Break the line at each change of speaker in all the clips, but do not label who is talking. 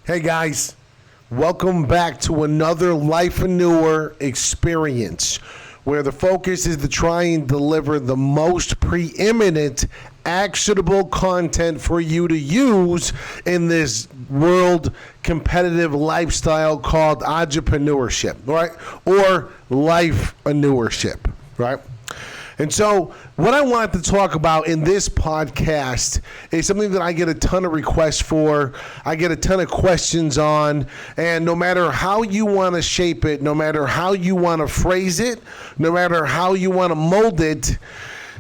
Hey guys, welcome back to another Lifepreneur experience where the focus is to try and deliver the most preeminent actionable content for you to use in this world competitive lifestyle called entrepreneurship, right? Or life-aneurship, right? And so what I wanted to talk about in this podcast is something that I get a ton of requests for, I get a ton of questions on, and no matter how you want to shape it, no matter how you want to phrase it, no matter how you want to mold it,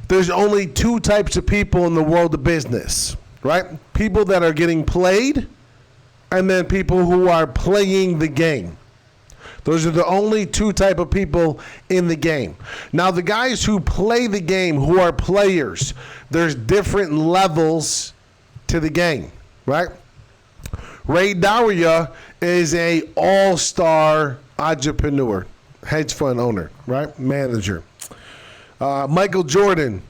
there's only two types of people in the world of business, right? People that are getting played, and then people who are playing the game. Those are the only two type of people in the game. Now, the guys who play the game, who are players, there's different levels to the game, right? Ray Dalio is a all-star entrepreneur, hedge fund owner, right? Manager. Michael Jordan,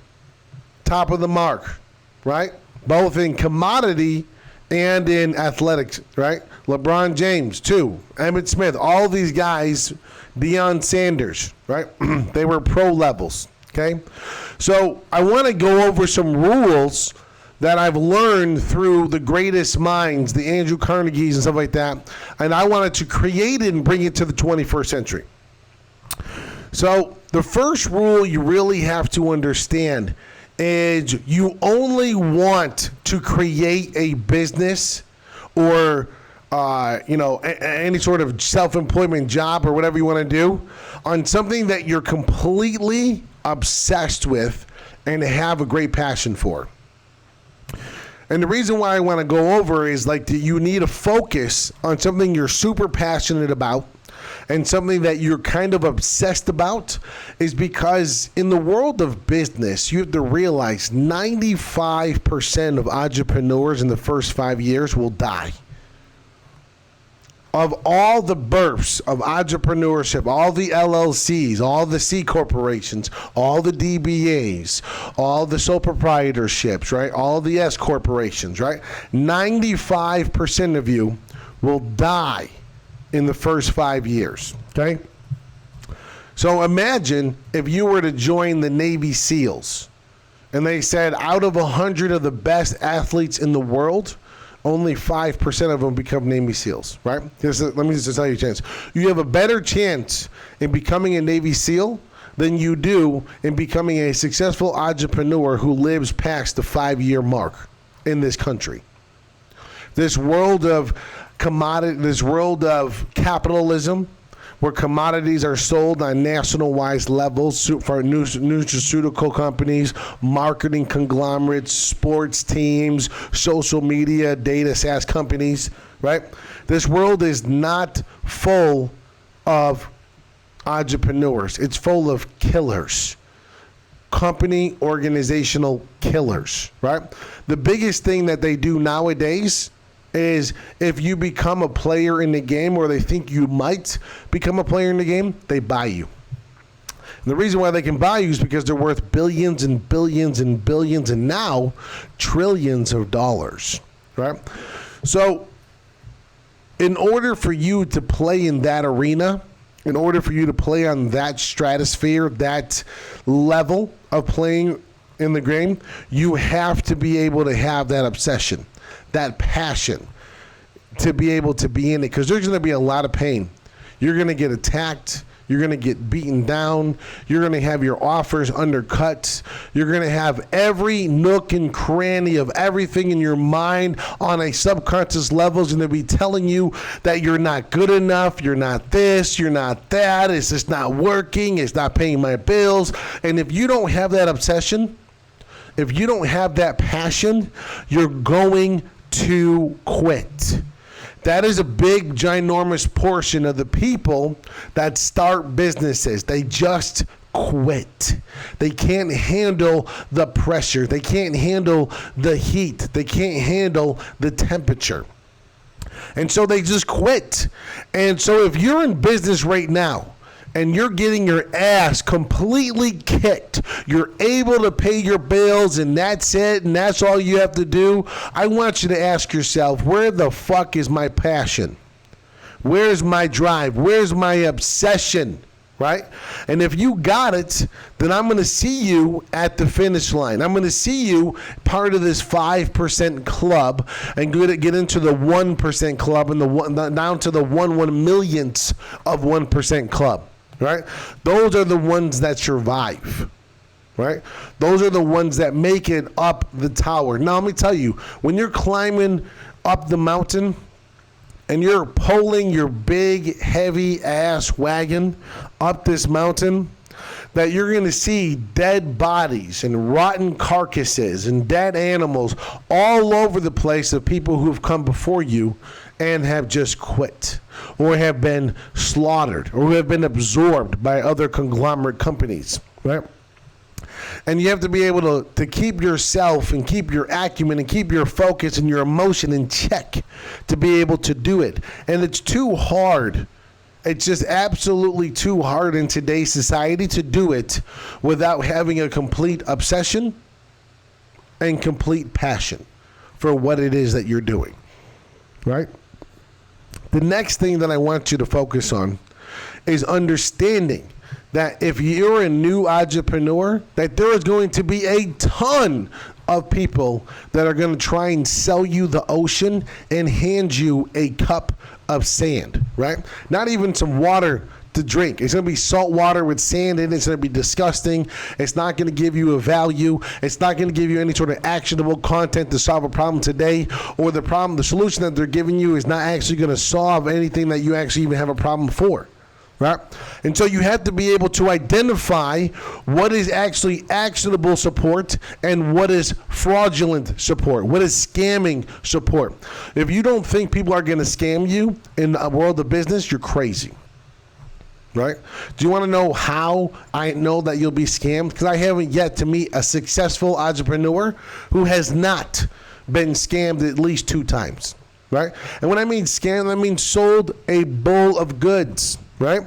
top of the mark, right? Both in commodity and in athletics, right? LeBron James, too. Emmitt Smith, all these guys, Deion Sanders, right? They were pro levels, okay? So I want to go over some rules that I've learned through the greatest minds, the Andrew Carnegies and stuff like that, and I wanted to create it and bring it to the 21st century. So the first rule you really have to understand is you only want to create a business or any sort of self-employment job or whatever you want to do on something that you're completely obsessed with and have a great passion for. And the reason why I want to go over is you need to focus on something you're super passionate about and something that you're kind of obsessed about is because in the world of business, you have to realize 95% of entrepreneurs in the first 5 years will die. Of all the births of entrepreneurship, all the LLCs, all the C corporations, all the DBAs, all the sole proprietorships, right? All the S corporations, right? 95% of you will die in the first 5 years, okay? So imagine if you were to join the Navy SEALs and they said out of 100 of the best athletes in the world, only 5% of them become Navy SEALs, right? Let me just tell you a chance. You have a better chance in becoming a Navy SEAL than you do in becoming a successful entrepreneur who lives past the 5-year mark in this country. This world of commodity, this world of capitalism, where commodities are sold on national-wise levels for nutraceutical companies, marketing conglomerates, sports teams, social media, data SaaS companies, right? This world is not full of entrepreneurs. It's full of killers. Company organizational killers, right? The biggest thing that they do nowadays is if you become a player in the game or they think you might become a player in the game, they buy you. And the reason why they can buy you is because they're worth billions and billions and billions and now trillions of dollars, right? So in order for you to play in that arena, in order for you to play on that stratosphere, that level of playing in the game, you have to be able to have that obsession, that passion to be able to be in it, because there's going to be a lot of pain. You're going to get attacked. You're going to get beaten down. You're going to have your offers undercut. You're going to have every nook and cranny of everything in your mind on a subconscious level is going to be telling you that you're not good enough. You're not this. You're not that. It's just not working. It's not paying my bills. And if you don't have that obsession, if you don't have that passion, you're going to quit. That is a big, ginormous portion of the people that start businesses. They just quit. They can't handle the pressure. They can't handle the heat. They can't handle the temperature. And so they just quit. And so if you're in business right now and you're getting your ass completely kicked, you're able to pay your bills and that's it and that's all you have to do, I want you to ask yourself, where the fuck is my passion? Where's my drive? Where's my obsession? Right? And if you got it, then I'm going to see you at the finish line. I'm going to see you part of this 5% club and get into the 1% club and down to the 1/1,000,000th of 1% club. Right? Those are the ones that survive. Right? Those are the ones that make it up the tower. Now, let me tell you, when you're climbing up the mountain, and you're pulling your big, heavy ass wagon up this mountain, that you're going to see dead bodies and rotten carcasses and dead animals all over the place of people who have come before you and have just quit or have been slaughtered or have been absorbed by other conglomerate companies, right? And you have to be able to keep yourself and keep your acumen and keep your focus and your emotion in check to be able to do it. And it's too hard. It's just absolutely too hard in today's society to do it without having a complete obsession and complete passion for what it is that you're doing, right? The next thing that I want you to focus on is understanding that if you're a new entrepreneur, that there is going to be a ton of people that are going to try and sell you the ocean and hand you a cup of sand, right? Not even some water to drink. It's going to be salt water with sand in it. It's going to be disgusting. It's not going to give you a value. It's not going to give you any sort of actionable content to solve a problem today, or the solution that they're giving you is not actually going to solve anything that you actually even have a problem for. Right? And so you have to be able to identify what is actually actionable support and what is fraudulent support, what is scamming support. If you don't think people are going to scam you in the world of business, you're crazy. Right? Do you want to know how I know that you'll be scammed? Because I haven't yet to meet a successful entrepreneur who has not been scammed at least 2 times. Right? And when I mean scam, I mean sold a bowl of goods. Right?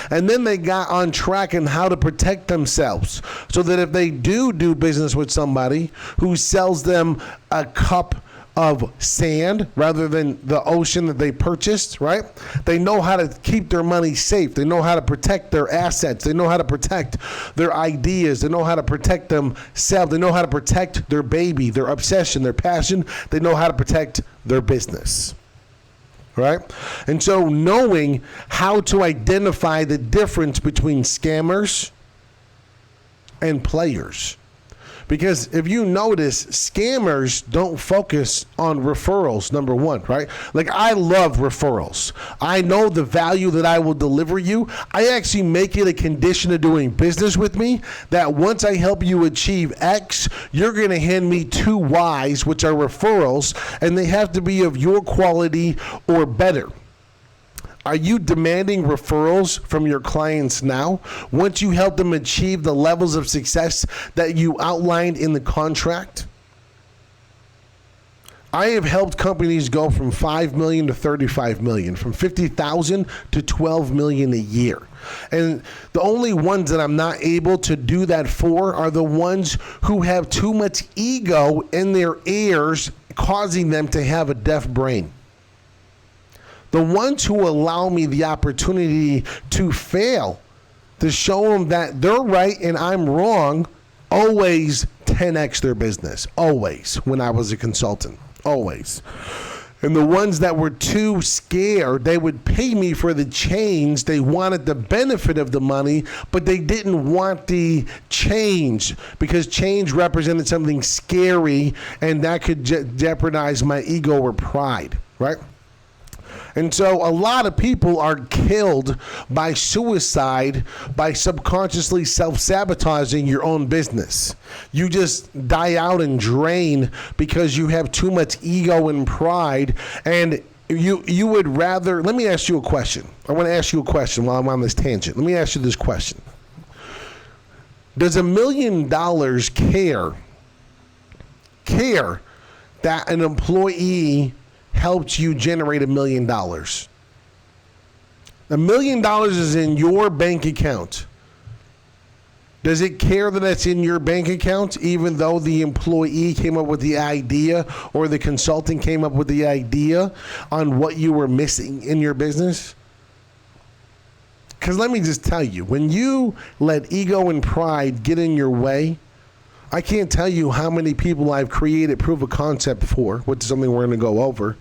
And then they got on track on how to protect themselves so that if they do business with somebody who sells them a cup of sand rather than the ocean that they purchased, right? They know how to keep their money safe. They know how to protect their assets. They know how to protect their ideas. They know how to protect themselves. They know how to protect their baby, their obsession, their passion. They know how to protect their business. Right? And so knowing how to identify the difference between scammers and players. Because if you notice, scammers don't focus on referrals, number one, right? Like, I love referrals. I know the value that I will deliver you. I actually make it a condition of doing business with me that once I help you achieve X, you're going to hand me 2 Ys, which are referrals, and they have to be of your quality or better. Are you demanding referrals from your clients now once you help them achieve the levels of success that you outlined in the contract? I have helped companies go from $5 million to $35 million, from $50,000 to $12 million a year. And the only ones that I'm not able to do that for are the ones who have too much ego in their ears, causing them to have a deaf brain. The ones who allow me the opportunity to fail, to show them that they're right and I'm wrong, always 10x their business. Always, when I was a consultant. Always. And the ones that were too scared, they would pay me for the change. They wanted the benefit of the money, but they didn't want the change because change represented something scary and that could jeopardize my ego or pride, right? And so a lot of people are killed by suicide by subconsciously self-sabotaging your own business. You just die out and drain because you have too much ego and pride, and you would rather... Let me ask you a question. I want to ask you a question while I'm on this tangent. Let me ask you this question. Does $1 million care that an employee helped you generate $1 million? $1 million is in your bank account. Does it care that it's in your bank account, even though the employee came up with the idea or the consultant came up with the idea on what you were missing in your business? Because let me just tell you, when you let ego and pride get in your way, I can't tell you how many people I've created proof of concept for, which is something we're going to go over,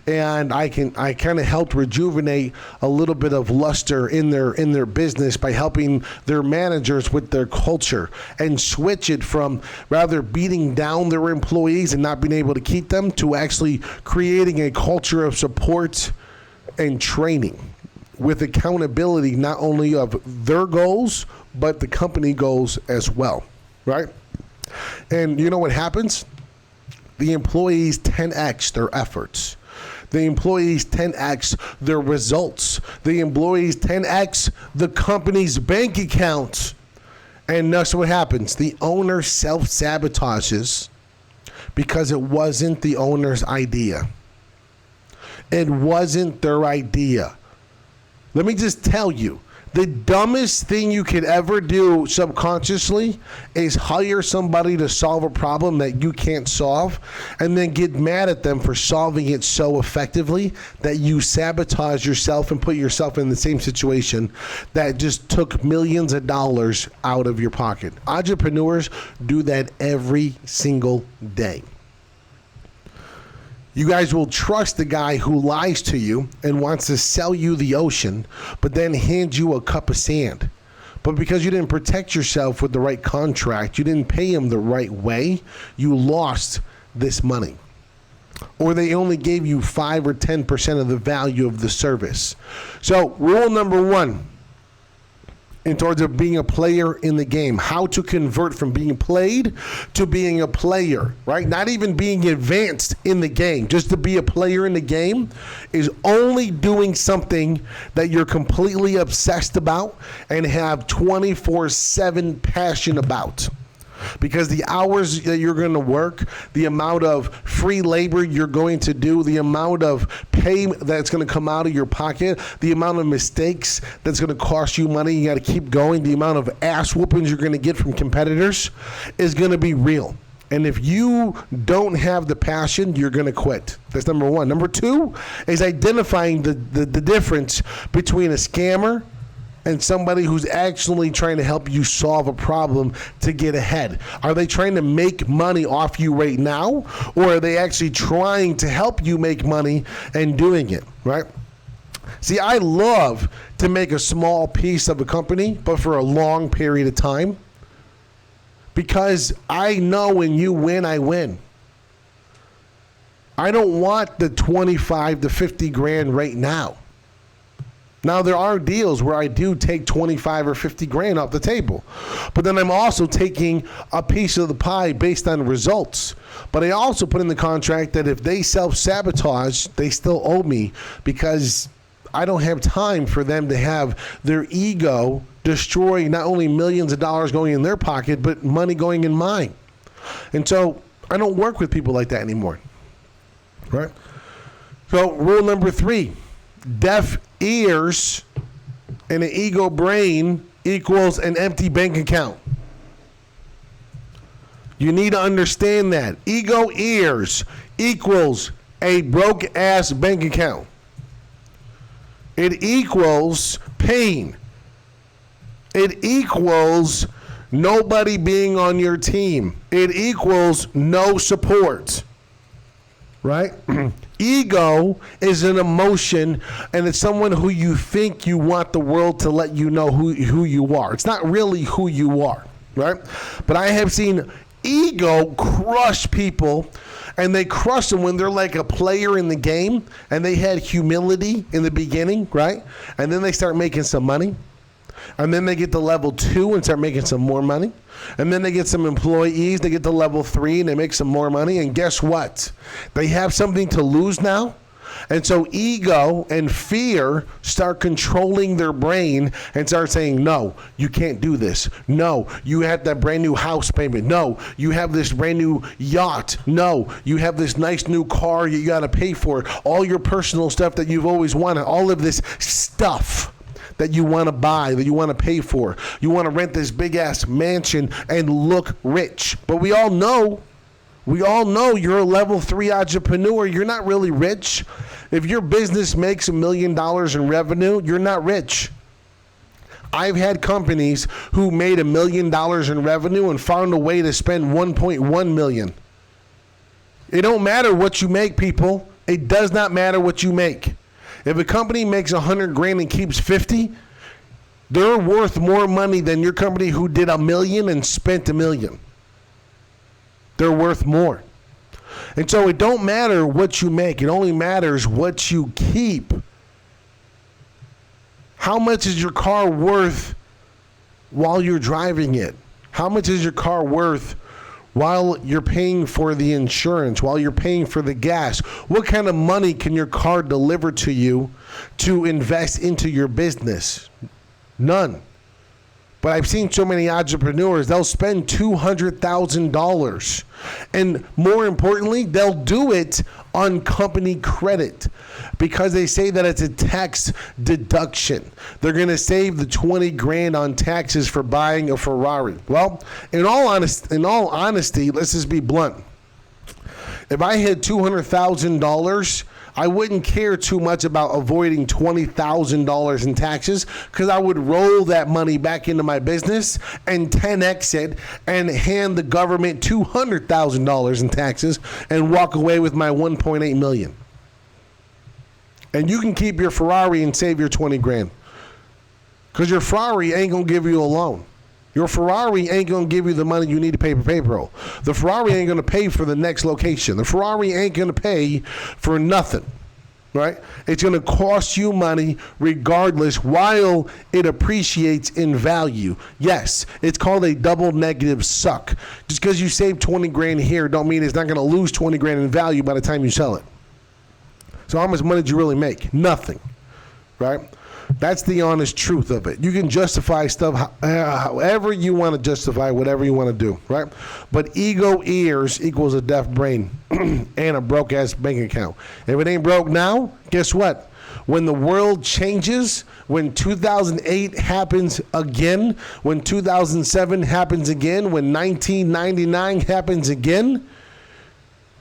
and I kind of helped rejuvenate a little bit of luster in their business by helping their managers with their culture and switch it from rather beating down their employees and not being able to keep them to actually creating a culture of support and training with accountability not only of their goals but the company goals as well, right? And you know what happens? The employees 10x their efforts. The employees 10x their results. The employees 10x the company's bank accounts. And that's what happens. The owner self-sabotages because it wasn't the owner's idea. It wasn't their idea. Let me just tell you, the dumbest thing you could ever do subconsciously is hire somebody to solve a problem that you can't solve and then get mad at them for solving it so effectively that you sabotage yourself and put yourself in the same situation that just took millions of dollars out of your pocket. Entrepreneurs do that every single day. You guys will trust the guy who lies to you and wants to sell you the ocean, but then hands you a cup of sand. But because you didn't protect yourself with the right contract, you didn't pay him the right way, you lost this money. Or they only gave you 5 or 10% of the value of the service. So rule number 1, in terms of being a player in the game, how to convert from being played to being a player, right? Not even being advanced in the game, just to be a player in the game is only doing something that you're completely obsessed about and have 24/7 passion about. Because the hours that you're going to work, the amount of free labor you're going to do, the amount of pay that's going to come out of your pocket, the amount of mistakes that's going to cost you money, you got to keep going, the amount of ass whoopings you're going to get from competitors is going to be real. And if you don't have the passion, you're going to quit. That's number 1. Number 2 is identifying the difference between a scammer and somebody who's actually trying to help you solve a problem to get ahead. Are they trying to make money off you right now, or are they actually trying to help you make money and doing it, right? See, I love to make a small piece of a company, but for a long period of time, because I know when you win, I win. I don't want the 25 to 50 grand right now. Now, there are deals where I do take 25 or 50 grand off the table. But then I'm also taking a piece of the pie based on results. But I also put in the contract that if they self-sabotage, they still owe me because I don't have time for them to have their ego destroy not only millions of dollars going in their pocket, but money going in mine. And so I don't work with people like that anymore. Right? So rule number 3. Deaf ears and an ego brain equals an empty bank account. You need to understand that. Ego ears equals a broke ass bank account. It equals pain. It equals nobody being on your team. It equals no support. Right? Ego is an emotion, and it's someone who you think you want the world to let you know who you are. It's not really who you are, right? But I have seen ego crush people, and they crush them when they're like a player in the game, and they had humility in the beginning, right? And then they start making some money. And then they get to level 2 and start making some more money. And then they get some employees, they get to level 3 and they make some more money. And guess what? They have something to lose now, And so ego and fear start controlling their brain and start saying, no, you can't do this. No, you have that brand new house payment. No, you have this brand new yacht. No, you have this nice new car you got to pay for. All your personal stuff that you've always wanted, all of this stuff that you want to buy, that you want to pay for. You want to rent this big ass mansion and look rich. But we all know you're a level 3 entrepreneur. You're not really rich. If your business makes $1 million in revenue, you're not rich. I've had companies who made $1 million in revenue and found a way to spend $1.1 million. It don't matter what you make, people. It does not matter what you make. If a company makes $100,000 and keeps 50, they're worth more money than your company who did $1 million and spent $1 million. They're worth more. And so it don't matter what you make. It only matters what you keep. How much is your car worth while you're driving it? How much is your car worth while you're paying for the insurance, while you're paying for the gas? What kind of money can your car deliver to you to invest into your business? None. But I've seen so many entrepreneurs, they'll spend $200,000. And more importantly, they'll do it on company credit because they say that it's a tax deduction. They're going to save the $20,000 on taxes for buying a Ferrari. Well, in all honesty, let's just be blunt. If I had $200,000, I wouldn't care too much about avoiding $20,000 in taxes because I would roll that money back into my business and 10x it and hand the government $200,000 in taxes and walk away with my $1.8 million. And you can keep your Ferrari and save your $20,000 because your Ferrari ain't going to give you a loan. Your Ferrari ain't going to give you the money you need to pay for payroll. The Ferrari ain't going to pay for the next location. The Ferrari ain't going to pay for nothing, right? It's going to cost you money regardless while it appreciates in value. Yes, it's called a double negative suck. Just because you save $20,000 here don't mean it's not going to lose $20,000 in value by the time you sell it. So how much money did you really make? Nothing, right? That's the honest truth of it. You can justify stuff however you want to justify whatever you want to do, right? But ego ears equals a deaf brain and a broke-ass bank account. If it ain't broke now, guess what? When the world changes, when 2008 happens again, when 2007 happens again, when 1999 happens again,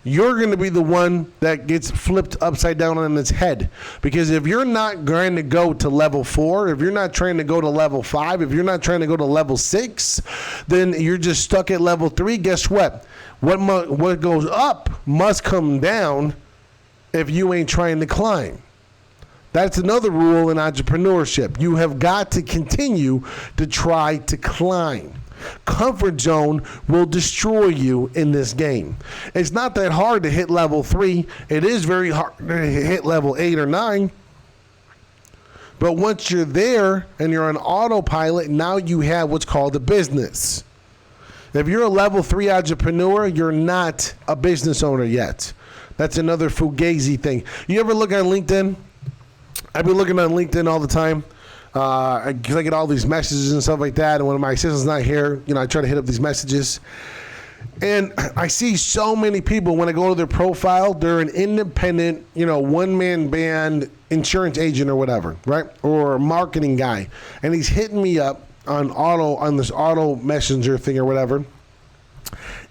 you're going to be the one that gets flipped upside down on its head. Because if you're not going to go to level 4, if you're not trying to go to level 5, if you're not trying to go to level 6, then you're just stuck at level 3. Guess what? What goes up must come down if you ain't trying to climb. That's another rule in entrepreneurship. You have got to continue to try to climb. Comfort zone will destroy you in this game. It's not that hard to hit level 3. It is very hard to hit level 8 or 9. But once you're there and you're on autopilot, now you have what's called a business. If you're a level 3 entrepreneur, you're not a business owner yet. That's another fugazi thing. You ever look on LinkedIn? I've been looking on LinkedIn all the time. Because I get all these messages and stuff like that, and when my assistant's not here, I try to hit up these messages. And I see so many people, when I go to their profile, they're an independent, one-man band insurance agent or whatever, right? Or a marketing guy. And he's hitting me up on this auto messenger thing or whatever.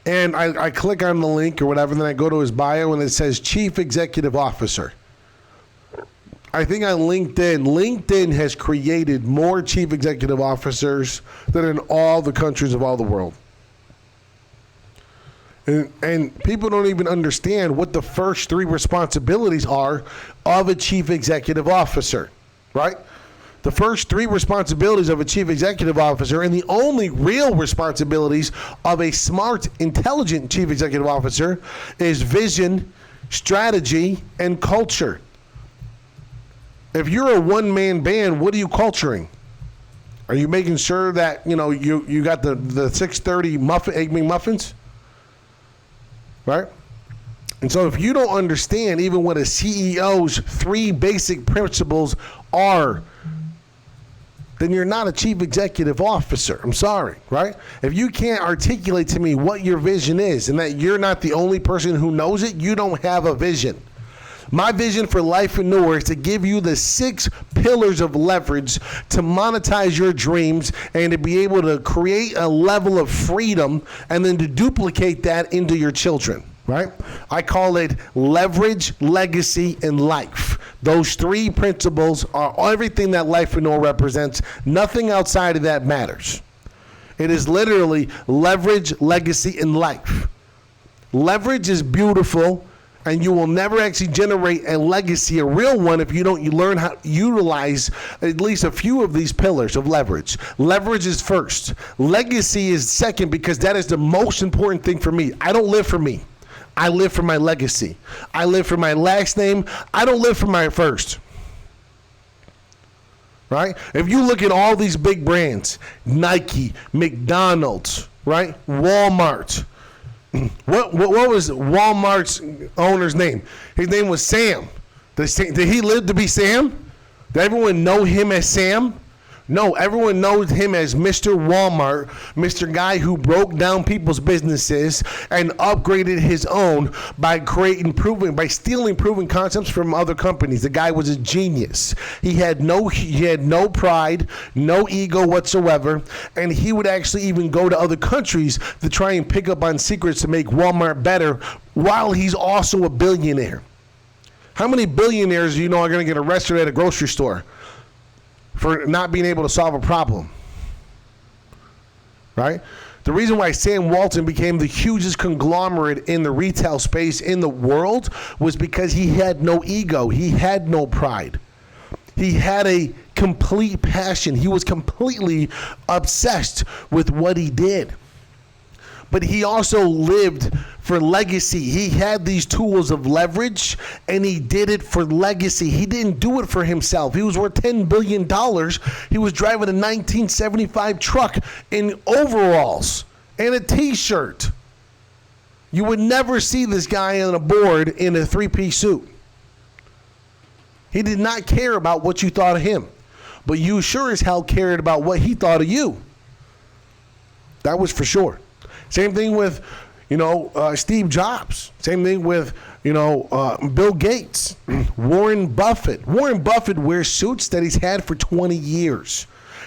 And I click on the link or whatever, and then I go to his bio, and it says Chief Executive Officer. I think on LinkedIn has created more chief executive officers than in all the countries of all the world. And people don't even understand what the first 3 responsibilities are of a chief executive officer, right? The first 3 responsibilities of a chief executive officer and the only real responsibilities of a smart, intelligent chief executive officer is vision, strategy, and culture. If you're a one-man band, what are you culturing? Are you making sure that, you got the 6:30 egg McMuffins? Right? And so if you don't understand even what a CEO's 3 basic principles are, then you're not a chief executive officer. I'm sorry, right? If you can't articulate to me what your vision is and that you're not the only person who knows it, you don't have a vision. My vision for Lifepreneur is to give you the 6 pillars of leverage to monetize your dreams and to be able to create a level of freedom and then to duplicate that into your children, right? I call it leverage, legacy, and life. Those 3 principles are everything that Lifepreneur represents. Nothing outside of that matters. It is literally leverage, legacy, and life. Leverage is beautiful, and you will never actually generate a legacy, a real one, if you don't learn how to utilize at least a few of these pillars of leverage. Leverage is first. Legacy is second, because that is the most important thing for me. I don't live for me. I live for my legacy. I live for my last name. I don't live for my first. Right? If you look at all these big brands, Nike, McDonald's, right? Walmart. What was Walmart's owner's name? His name was Sam. Did he live to be Sam? Did everyone know him as Sam? No, everyone knows him as Mr. Walmart, Mr. Guy who broke down people's businesses and upgraded his own by by stealing proven concepts from other companies. The guy was a genius. He had no pride, no ego whatsoever, and he would actually even go to other countries to try and pick up on secrets to make Walmart better while he's also a billionaire. How many billionaires do you know are going to get arrested at a grocery store for not being able to solve a problem, right? The reason why Sam Walton became the hugest conglomerate in the retail space in the world was because he had no ego. He had no pride. He had a complete passion. He was completely obsessed with what he did. But he also lived for legacy. He had these tools of leverage, and he did it for legacy. He didn't do it for himself. He was worth $10 billion. He was driving a 1975 truck in overalls and a T-shirt. You would never see this guy on a board in a 3-piece suit. He did not care about what you thought of him, but you sure as hell cared about what he thought of you. That was for sure. Same thing with, Steve Jobs. Same thing with, Bill Gates, Warren Buffett. Warren Buffett wears suits that he's had for 20 years.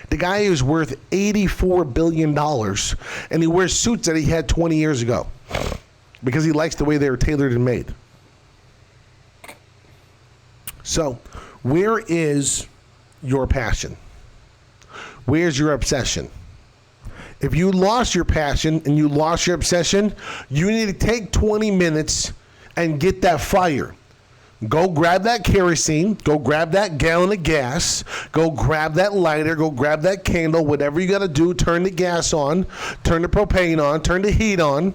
The guy is worth $84 billion, and he wears suits that he had 20 years ago because he likes the way they were tailored and made. So, where is your passion? Where's your obsession? If you lost your passion and you lost your obsession, you need to take 20 minutes and get that fire. Go grab that kerosene, go grab that gallon of gas, go grab that lighter, go grab that candle, whatever you got to do, turn the gas on, turn the propane on, turn the heat on,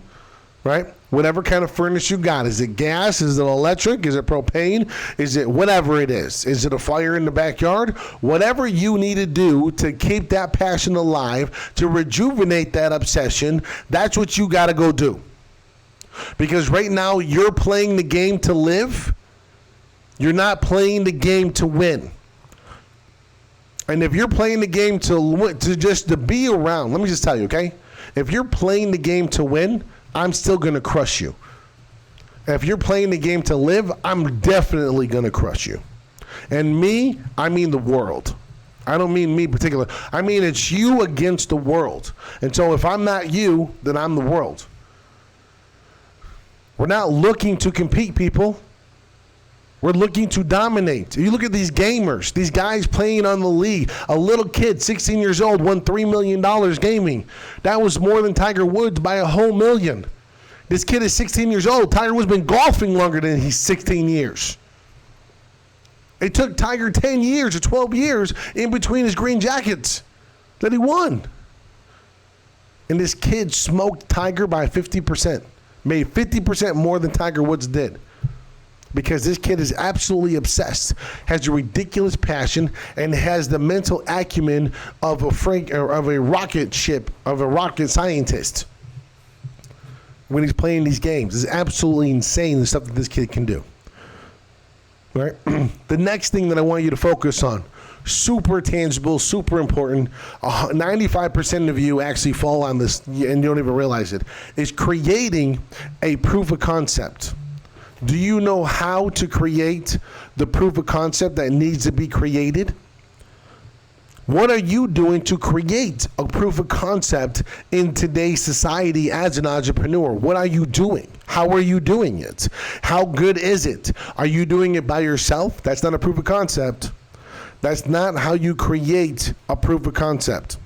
right? Whatever kind of furnace you got. Is it gas? Is it electric? Is it propane? Is it whatever it is? Is it a fire in the backyard? Whatever you need to do to keep that passion alive, to rejuvenate that obsession, that's what you got to go do. Because right now you're playing the game to live. You're not playing the game to win. And if you're playing the game to be around, let me just tell you, okay? If you're playing the game to win, I'm still going to crush you. If you're playing the game to live, I'm definitely going to crush you. And me, I mean the world. I don't mean me particular. I mean it's you against the world. And so if I'm not you, then I'm the world. We're not looking to compete, people. We're looking to dominate. You look at these gamers, these guys playing on the league. A little kid, 16 years old, won $3 million gaming. That was more than Tiger Woods by a whole million. This kid is 16 years old. Tiger Woods been golfing longer than he's 16 years. It took Tiger 10 years or 12 years in between his green jackets that he won. And this kid smoked Tiger by 50%. Made 50% more than Tiger Woods did. Because this kid is absolutely obsessed, has a ridiculous passion, and has the mental acumen of a rocket scientist. when he's playing these games. It's absolutely insane, the stuff that this kid can do. Right? The next thing that I want you to focus on, super tangible, super important, 95% of you actually fall on this and you don't even realize it, is creating a proof of concept. Do you know how to create the proof of concept that needs to be created? What are you doing to create a proof of concept in today's society as an entrepreneur? What are you doing? How are you doing it? How good is it? Are you doing it by yourself? That's not a proof of concept. That's not how you create a proof of concept.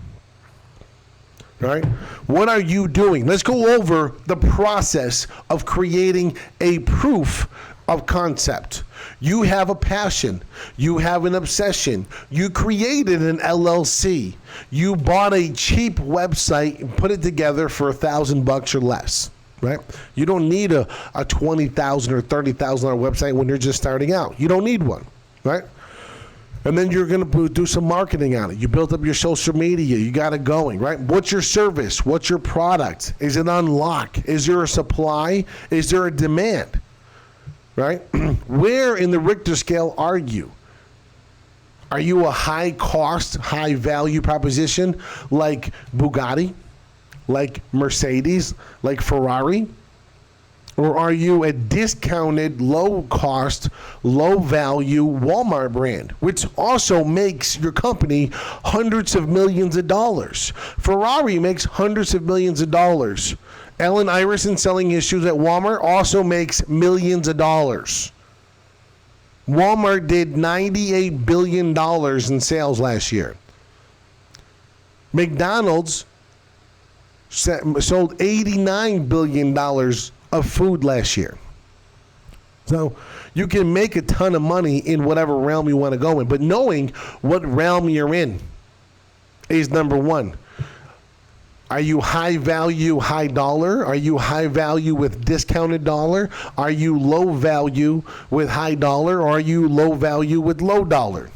Right? What are you doing? Let's go over the process of creating a proof of concept. You have a passion. You have an obsession. You created an LLC. You bought a cheap website and put it together for $1,000 or less. Right? You don't need a $20,000 or $30,000 website when you're just starting out. You don't need one. Right? And then you're going to do some marketing on it. You built up your social media. You got it going, right? What's your service? What's your product? Is it on lock? Is there a supply? Is there a demand? Right? Where in the Richter scale are you? Are you a high cost, high value proposition like Bugatti, like Mercedes, like Ferrari? Or are you a discounted, low-cost, low-value Walmart brand, which also makes your company hundreds of millions of dollars? Ferrari makes hundreds of millions of dollars. Allen Iverson selling his shoes at Walmart also makes millions of dollars. Walmart did $98 billion in sales last year. McDonald's sold $89 billion of food last year. So you can make a ton of money in whatever realm you want to go in, but knowing what realm you're in is number one. Are you high value, high dollar? Are you high value with discounted dollar? Are you low value with high dollar? Or are you low value with low dollar?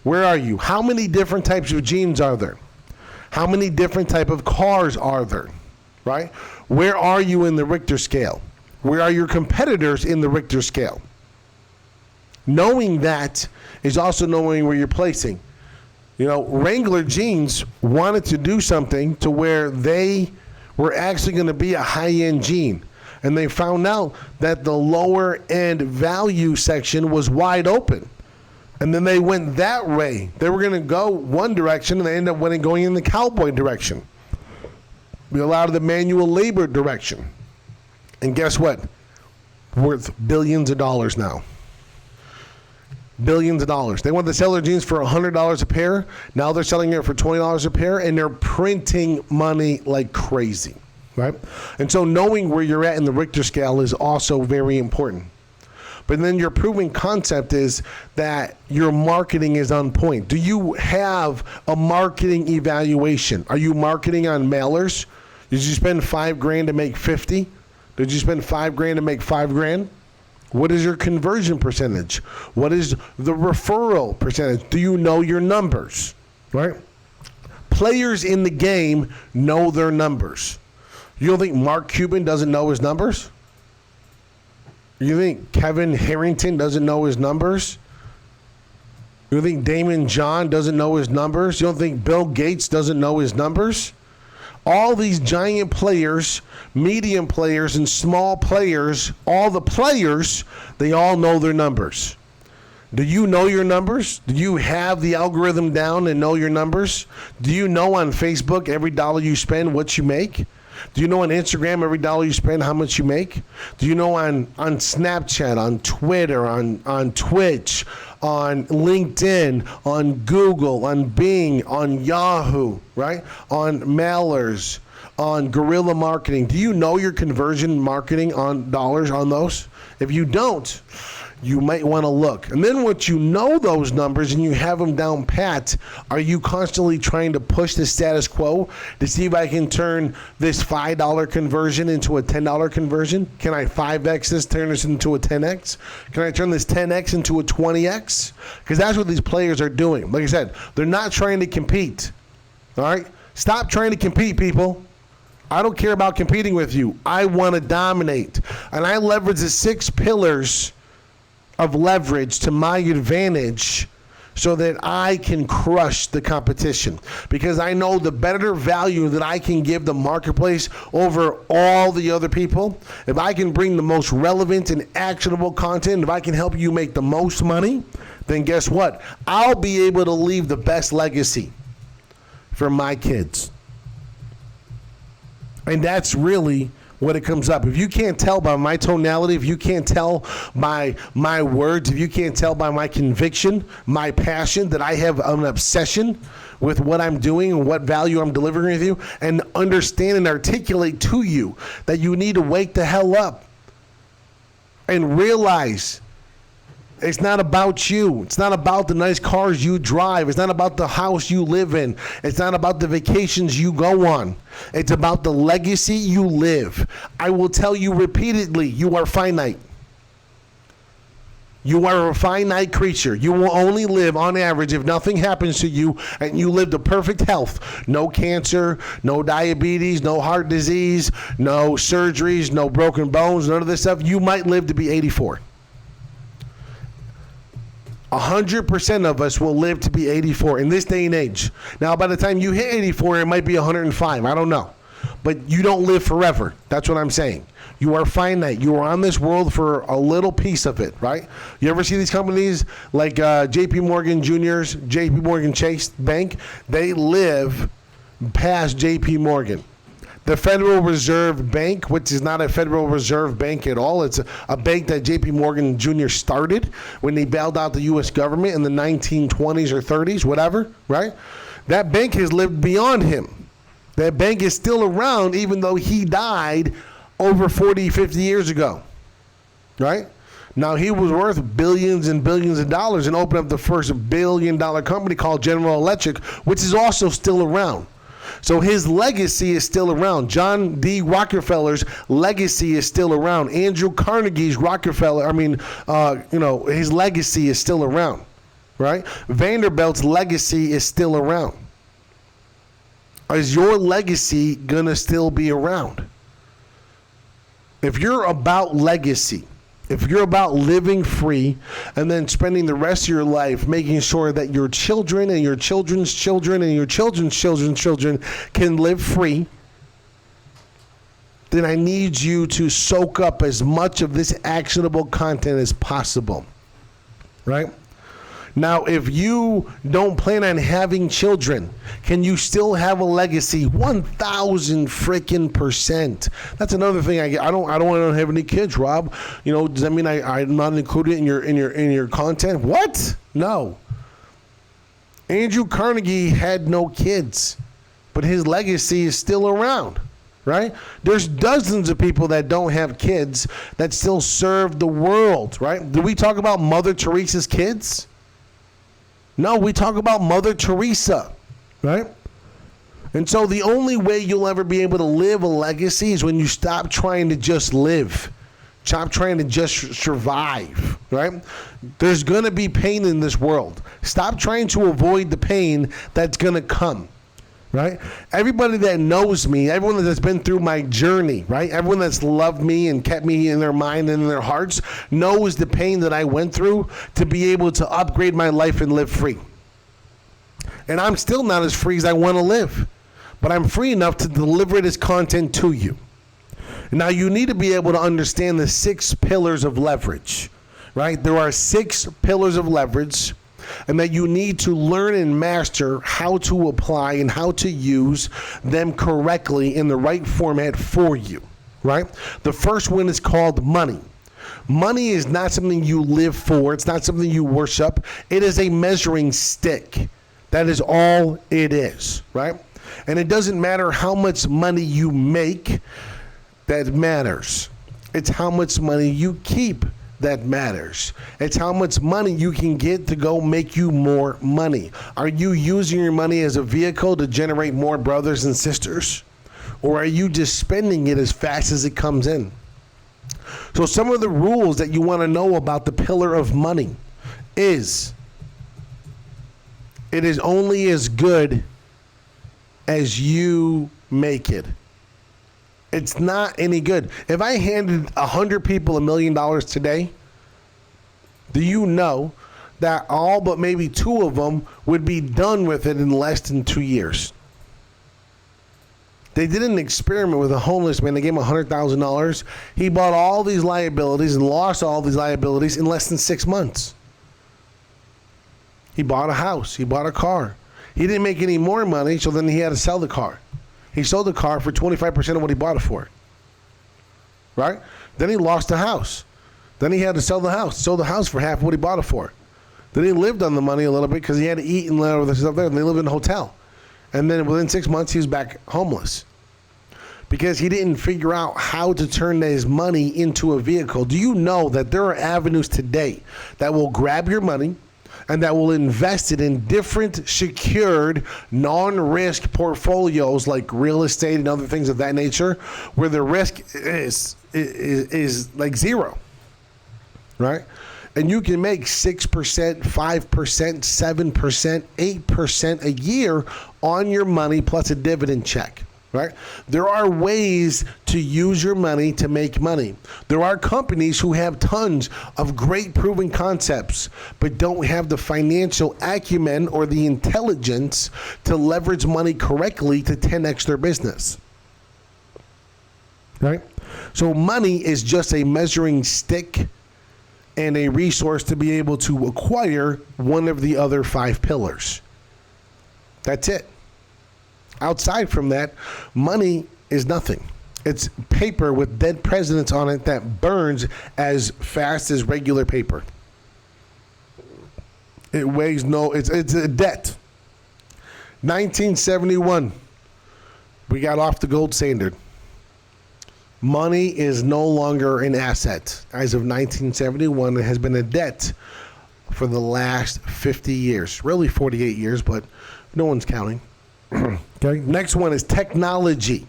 Where are you? How many different types of jeans are there? How many different type of cars are there? Right? Where are you in the Richter scale? Where are your competitors in the Richter scale? Knowing that is also knowing where you're placing. You know, Wrangler Jeans wanted to do something to where they were actually going to be a high-end jean. And they found out that the lower-end value section was wide open. And then they went that way. They were going to go one direction, and they ended up going in the cowboy direction. We allowed the manual labor direction. And guess what? Worth billions of dollars now. Billions of dollars. They wanted to sell their jeans for $100 a pair. Now they're selling it for $20 a pair, and they're printing money like crazy, right? And so knowing where you're at in the Richter scale is also very important. But then your proven concept is that your marketing is on point. Do you have a marketing evaluation? Are you marketing on mailers? Did you spend $5,000 to make 50? Did you spend $5,000 to make $5,000? What is your conversion percentage? What is the referral percentage? Do you know your numbers? Right? Players in the game know their numbers. You don't think Mark Cuban doesn't know his numbers? You think Kevin Harrington doesn't know his numbers? You think Damon John doesn't know his numbers? You don't think Bill Gates doesn't know his numbers? All these giant players, medium players, and small players, all the players, they all know their numbers. Do you know your numbers? Do you have the algorithm down and know your numbers? Do you know on Facebook every dollar you spend what you make? Do you know on Instagram every dollar you spend how much you make? Do you know on Snapchat, on Twitter, on Twitch, on LinkedIn, on Google, on Bing, on Yahoo, right? On mailers, on guerrilla marketing. Do you know your conversion marketing on dollars on those? If you don't, you might want to look. And then once you know those numbers and you have them down pat, are you constantly trying to push the status quo to see if I can turn this $5 conversion into a $10 conversion? Can I 5X this, turn this into a 10X? Can I turn this 10X into a 20X? Because that's what these players are doing. Like I said, they're not trying to compete. All right? Stop trying to compete, people. I don't care about competing with you. I want to dominate. And I leverage the 6 pillars of leverage to my advantage so that I can crush the competition. Because I know the better value that I can give the marketplace over all the other people, if I can bring the most relevant and actionable content, if I can help you make the most money, then guess what? I'll be able to leave the best legacy for my kids. And that's really what it comes up. If you can't tell by my tonality, if you can't tell by my words, if you can't tell by my conviction, my passion, that I have an obsession with what I'm doing and what value I'm delivering with you, and understand and articulate to you that you need to wake the hell up and realize it's not about you. It's not about the nice cars you drive. It's not about the house you live in. It's not about the vacations you go on. It's about the legacy you live. I will tell you repeatedly, you are finite. You are a finite creature. You will only live on average, if nothing happens to you and you live to perfect health, no cancer, no diabetes, no heart disease, no surgeries, no broken bones, none of this stuff, you might live to be 84. 100% of us will live to be 84 in this day and age. Now, by the time you hit 84, it might be 105. I don't know. But you don't live forever. That's what I'm saying. You are finite. You are on this world for a little piece of it, right? You ever see these companies like JP Morgan Juniors, JP Morgan Chase Bank? They live past JP Morgan. The Federal Reserve Bank, which is not a Federal Reserve Bank at all. It's a bank that J.P. Morgan Jr. started when they bailed out the U.S. government in the 1920s or 30s, whatever, right? That bank has lived beyond him. That bank is still around even though he died over 40, 50 years ago, right? Now, he was worth billions and billions of dollars and opened up the first billion-dollar company called General Electric, which is also still around. So his legacy is still around. John D. Rockefeller's legacy is still around. Andrew Carnegie's his legacy is still around, right? Vanderbilt's legacy is still around. Is your legacy going to still be around? If you're about legacy, if you're about living free and then spending the rest of your life making sure that your children and your children's children and your children's children's children can live free, then I need you to soak up as much of this actionable content as possible, right? Now, if you don't plan on having children, can you still have a legacy? 1,000 freaking %. That's another thing I get. I don't want to have any kids, Rob. Does that mean I'm not included in your content? What? No. Andrew Carnegie had no kids, but his legacy is still around, right? There's dozens of people that don't have kids that still serve the world, right? Do we talk about Mother Teresa's kids? No, we talk about Mother Teresa, right? And so the only way you'll ever be able to live a legacy is when you stop trying to just live. Stop trying to just survive, right? There's going to be pain in this world. Stop trying to avoid the pain that's going to come, right? Everybody that knows me, everyone that's been through my journey, right? Everyone that's loved me and kept me in their mind and in their hearts knows the pain that I went through to be able to upgrade my life and live free. And I'm still not as free as I want to live, but I'm free enough to deliver this content to you. Now, you need to be able to understand the 6 pillars of leverage, right? There are 6 pillars of leverage, and that you need to learn and master how to apply and how to use them correctly in the right format for you, right? The first one is called money. Money is not something you live for. It's not something you worship. It is a measuring stick. That is all it is, right? And it doesn't matter how much money you make that matters. It's how much money you keep that matters. It's how much money you can get to go make you more money. Are you using your money as a vehicle to generate more brothers and sisters? Or are you just spending it as fast as it comes in? So some of the rules that you want to know about the pillar of money is it is only as good as you make it. It's not any good. If I handed 100 people $1 million today, do you know that all but maybe 2 of them would be done with it in less than 2 years? They did an experiment with a homeless man. They gave him $100,000. He bought all these liabilities and lost all these liabilities in less than 6 months. He bought a house. He bought a car. He didn't make any more money, so then he had to sell the car. He sold the car for 25% of what he bought it for. Right? Then he lost the house. Then he had to sell the house. Sold the house for half of what he bought it for. Then he lived on the money a little bit because he had to eat and all this stuff there. And they lived in a hotel. And then within 6 months, he was back homeless. Because he didn't figure out how to turn his money into a vehicle. Do you know that there are avenues today that will grab your money and that will invest it in different secured, non-risk portfolios like real estate and other things of that nature, where the risk is like zero, right? And you can make 6%, 5%, 7%, 8% a year on your money plus a dividend check. Right? There are ways to use your money to make money. There are companies who have tons of great proven concepts, but don't have the financial acumen or the intelligence to leverage money correctly to 10x their business. Right? So money is just a measuring stick and a resource to be able to acquire one of the other 5 pillars. That's it. Outside from that, money is nothing. It's paper with dead presidents on it that burns as fast as regular paper. It weighs it's a debt. 1971, we got off the gold standard. Money is no longer an asset. As of 1971, it has been a debt for the last 50 years. Really 48 years, but no one's counting. Okay. Next one is technology.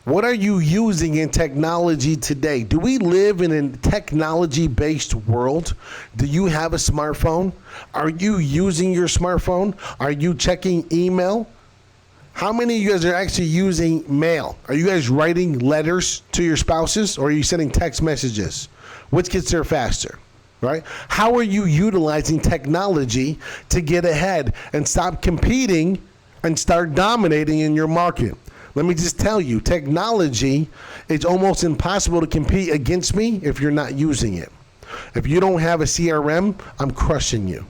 What are you using in technology today? Do we live in a technology-based world? Do you have a smartphone? Are you using your smartphone? Are you checking email? How many of you guys are actually using mail? Are you guys writing letters to your spouses, or are you sending text messages? Which gets there faster? Right? How are you utilizing technology to get ahead and stop competing and start dominating in your market? Let me just tell you, technology, it's almost impossible to compete against me if you're not using it. If you don't have a CRM, I'm crushing you.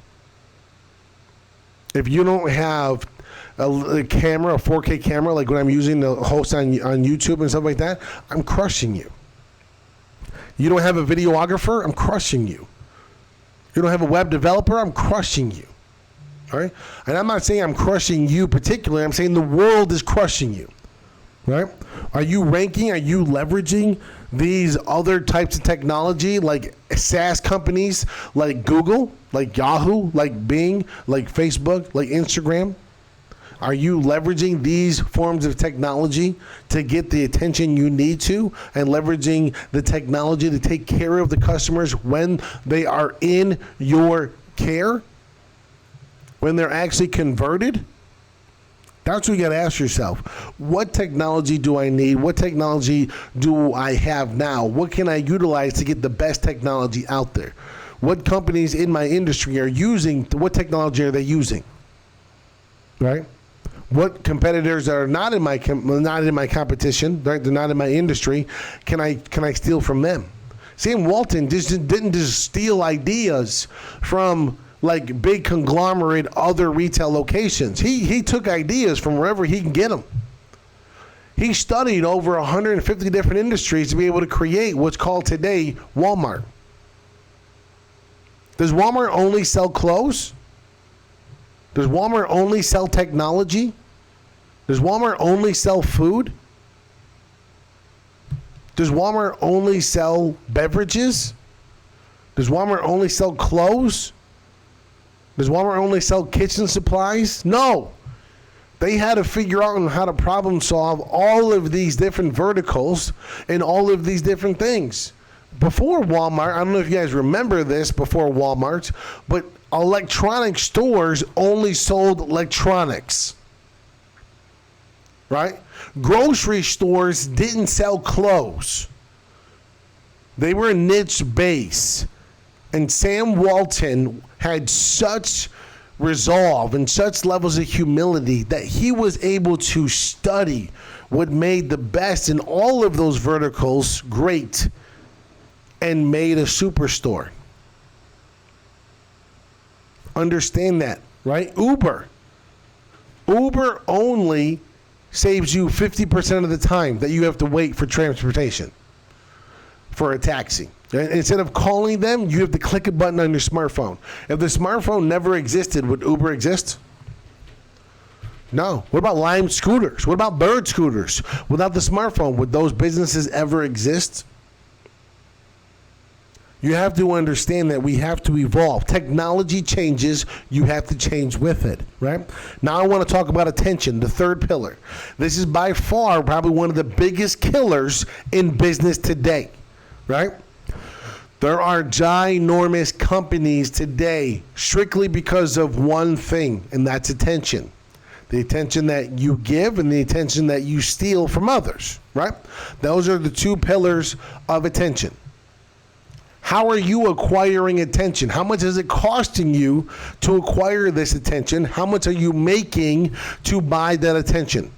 If you don't have a camera, a 4K camera, like what I'm using to host on YouTube and stuff like that, I'm crushing you. You don't have a videographer, I'm crushing you. You don't have a web developer, I'm crushing you. All right? And I'm not saying I'm crushing you particularly. I'm saying the world is crushing you. Right? Are you ranking? Are you leveraging these other types of technology like SaaS companies like Google, like Yahoo, like Bing, like Facebook, like Instagram? Are you leveraging these forms of technology to get the attention you need to, and leveraging the technology to take care of the customers when they are in your care? When they're actually converted? That's what you got to ask yourself. What technology do I need? What technology do I have now? What can I utilize to get the best technology out there? What companies in my industry are using? What technology are they using? Right? What competitors that are not in my competition, right? They're not in my industry. Can I steal from them? Sam Walton didn't just steal ideas from like big conglomerate other retail locations. He took ideas from wherever he can get them. He studied over 150 different industries to be able to create what's called today Walmart. Does Walmart only sell clothes? Does Walmart only sell technology? Does Walmart only sell food? Does Walmart only sell beverages? Does Walmart only sell clothes? Does Walmart only sell kitchen supplies? No. They had to figure out how to problem solve all of these different verticals and all of these different things. Before Walmart, I don't know if you guys remember this before Walmart, but electronic stores only sold electronics. right? Grocery stores didn't sell clothes. They were a niche base. And Sam Walton had such resolve and such levels of humility that he was able to study what made the best in all of those verticals great and made a superstore. Understand that, right? Uber only saves you 50% of the time that you have to wait for transportation for a taxi. Instead of calling them, you have to click a button on your smartphone. If the smartphone never existed, would Uber exist? No. What about Lime scooters? What about Bird scooters? Without the smartphone, would those businesses ever exist? You have to understand that we have to evolve. Technology changes, you have to change with it, right? Now I want to talk about attention, the third pillar. This is by far probably one of the biggest killers in business today, right? There are ginormous companies today strictly because of one thing, and that's attention. The attention that you give and the attention that you steal from others, right? Those are the two pillars of attention. How are you acquiring attention? How much is it costing you to acquire this attention? How much are you making to buy that attention?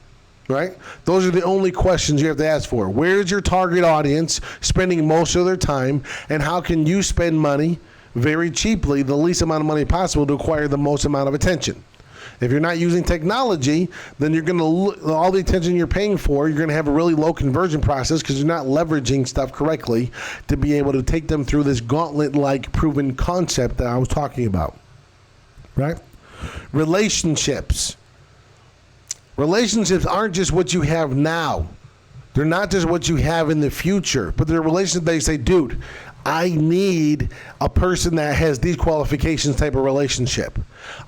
Right? Those are the only questions you have to ask for. Where is your target audience spending most of their time, and how can you spend money very cheaply, the least amount of money possible, to acquire the most amount of attention? If you're not using technology, then you're going to all the attention you're paying for, you're going to have a really low conversion process because you're not leveraging stuff correctly to be able to take them through this gauntlet-like proven concept that I was talking about. Right? Relationships. Relationships aren't just what you have now. They're not just what you have in the future, but they're relationships that you say, dude, I need a person that has these qualifications type of relationship.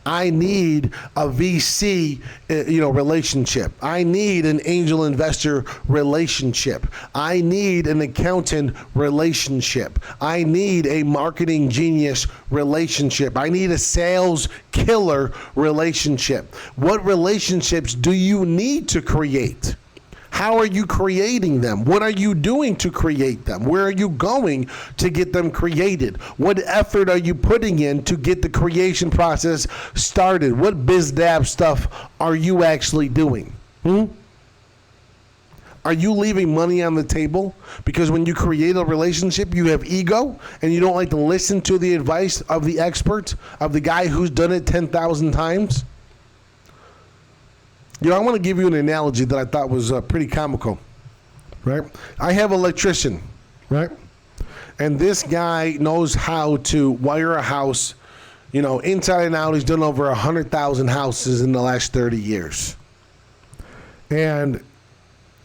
I need a VC, relationship. I need an angel investor relationship. I need an accountant relationship. I need a marketing genius relationship. I need a sales killer relationship. What relationships do you need to create? How are you creating them? What are you doing to create them? Where are you going to get them created? What effort are you putting in to get the creation process started? What BizDab stuff are you actually doing? Are you leaving money on the table? Because when you create a relationship, you have ego and you don't like to listen to the advice of the expert, of the guy who's done it 10,000 times? I want to give you an analogy that I thought was pretty comical, right? I have an electrician, right? And this guy knows how to wire a house, inside and out. He's done over 100,000 houses in the last 30 years. And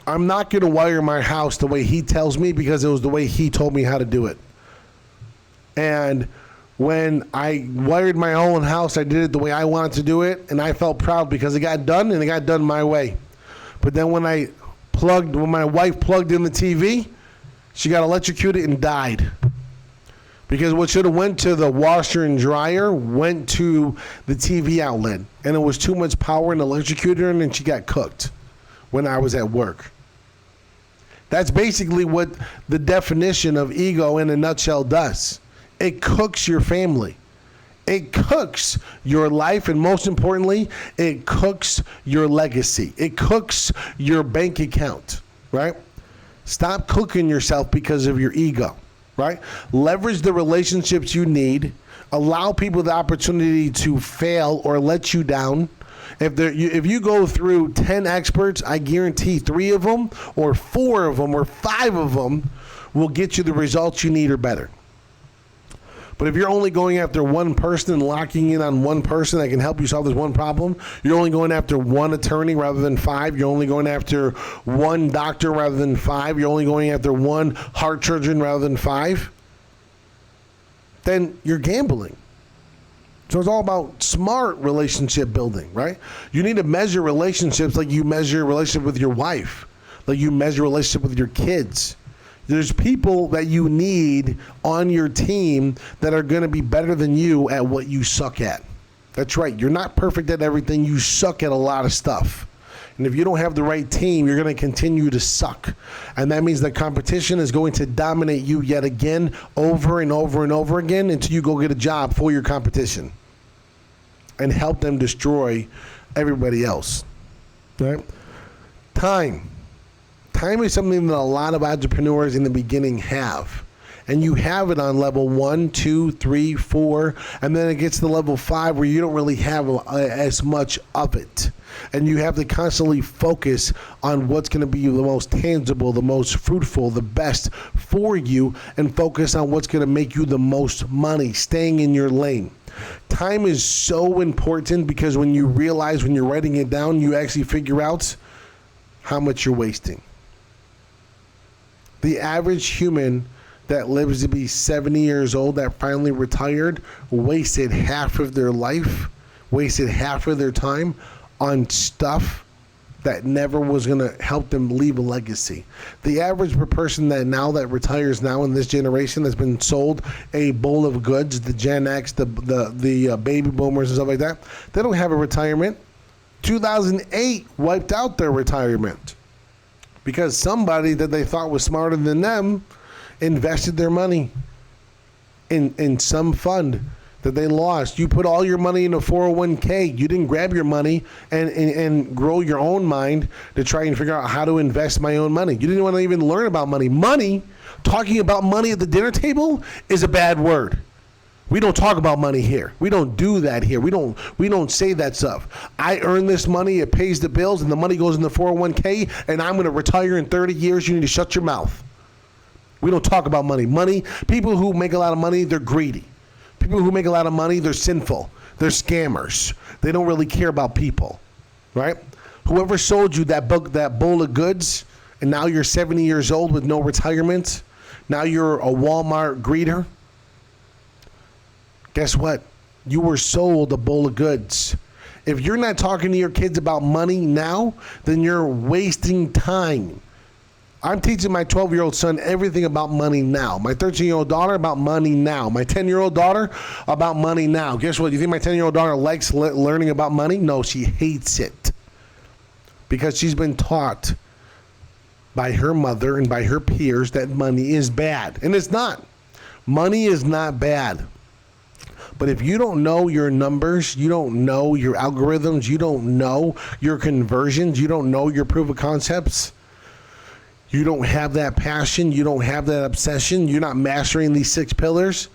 I'm not going to wire my house the way he tells me because it was the way he told me how to do it. And when I wired my own house, I did it the way I wanted to do it, and I felt proud because it got done, and it got done my way. But then when my wife plugged in the TV, she got electrocuted and died. Because what should have went to the washer and dryer went to the TV outlet, and it was too much power and electrocuted her, and she got cooked when I was at work. That's basically what the definition of ego in a nutshell does. It cooks your family. It cooks your life, and most importantly, it cooks your legacy. It cooks your bank account, right? Stop cooking yourself because of your ego, right? Leverage the relationships you need. Allow people the opportunity to fail or let you down. If you go through 10 experts, I guarantee 3 of them or 4 of them or 5 of them will get you the results you need or better. But if you're only going after one person and locking in on one person that can help you solve this one problem, you're only going after one attorney rather than 5. You're only going after one doctor rather than 5. You're only going after one heart surgeon rather than 5. Then you're gambling. So it's all about smart relationship building, right? You need to measure relationships like you measure a relationship with your wife, like you measure a relationship with your kids. There's people that you need on your team that are going to be better than you at what you suck at. That's right. You're not perfect at everything. You suck at a lot of stuff. And if you don't have the right team, you're going to continue to suck. And that means the competition is going to dominate you yet again, over and over and over again, until you go get a job for your competition and help them destroy everybody else. Right? Time. Time is something that a lot of entrepreneurs in the beginning have. And you have it on level 1, 2, 3, 4, and then it gets to level 5 where you don't really have as much of it. And you have to constantly focus on what's going to be the most tangible, the most fruitful, the best for you, and focus on what's going to make you the most money, staying in your lane. Time is so important because when you realize, when you're writing it down, you actually figure out how much you're wasting. The average human that lives to be 70 years old that finally retired wasted half of their life, wasted half of their time on stuff that never was going to help them leave a legacy. The average person that retires now in this generation that's been sold a bowl of goods, the Gen X, the baby boomers and stuff like that, they don't have a retirement. 2008 wiped out their retirement because somebody that they thought was smarter than them invested their money in some fund that they lost. You put all your money in a 401k. You didn't grab your money and grow your own mind to try and figure out how to invest my own money. You didn't want to even learn about money. Money, talking about money at the dinner table is a bad word. We don't talk about money here. We don't do that here. We don't say that stuff. I earn this money, it pays the bills, and the money goes in the 401k, and I'm going to retire in 30 years. You need to shut your mouth. We don't talk about money. Money, people who make a lot of money, they're greedy. People who make a lot of money, they're sinful. They're scammers. They don't really care about people, right? Whoever sold you that bowl of goods, and now you're 70 years old with no retirement, now you're a Walmart greeter, guess what? You were sold a bowl of goods. If you're not talking to your kids about money now, then you're wasting time. I'm teaching my 12-year-old son everything about money now. My 13-year-old daughter about money now. My 10-year-old daughter about money now. Guess what? You think my 10-year-old daughter likes learning about money? No, she hates it. Because she's been taught by her mother and by her peers that money is bad. And it's not. Money is not bad. But if you don't know your numbers, you don't know your algorithms, you don't know your conversions, you don't know your proof of concepts, you don't have that passion, you don't have that obsession, you're not mastering these 6 pillars,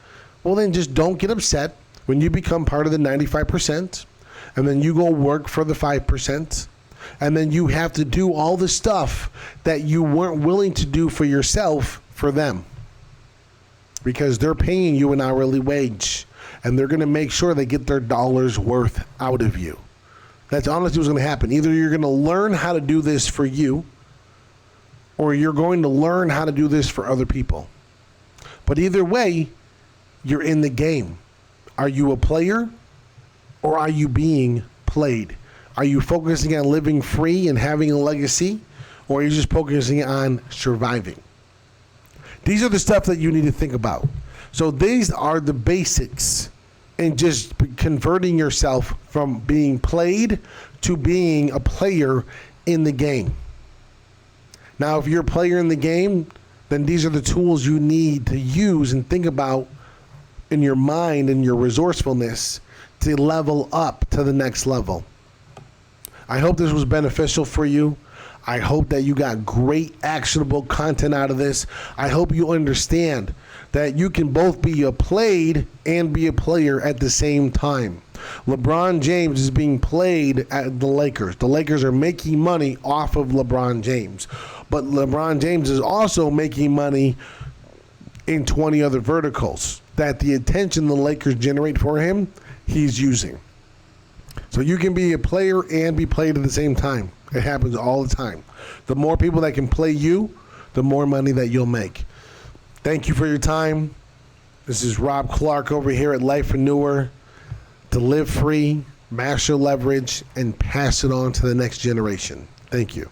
well then just don't get upset when you become part of the 95%, and then you go work for the 5%, and then you have to do all the stuff that you weren't willing to do for yourself for them. Because they're paying you an hourly wage, and they're going to make sure they get their dollars worth out of you. That's honestly what's going to happen. Either you're going to learn how to do this for you, or you're going to learn how to do this for other people. But either way, you're in the game. Are you a player, or are you being played? Are you focusing on living free and having a legacy, or are you just focusing on surviving? These are the stuff that you need to think about. So these are the basics in just converting yourself from being played to being a player in the game. Now, if you're a player in the game, then these are the tools you need to use and think about in your mind and your resourcefulness to level up to the next level. I hope this was beneficial for you. I hope that you got great actionable content out of this. I hope you understand that you can both be a played and be a player at the same time. LeBron James is being played at the Lakers. The Lakers are making money off of LeBron James. But LeBron James is also making money in 20 other verticals that the attention the Lakers generate for him, he's using. So you can be a player and be played at the same time. It happens all the time. The more people that can play you, the more money that you'll make. Thank you for your time. This is Rob Clark over here at Lifepreneur. To live free, master leverage, and pass it on to the next generation. Thank you.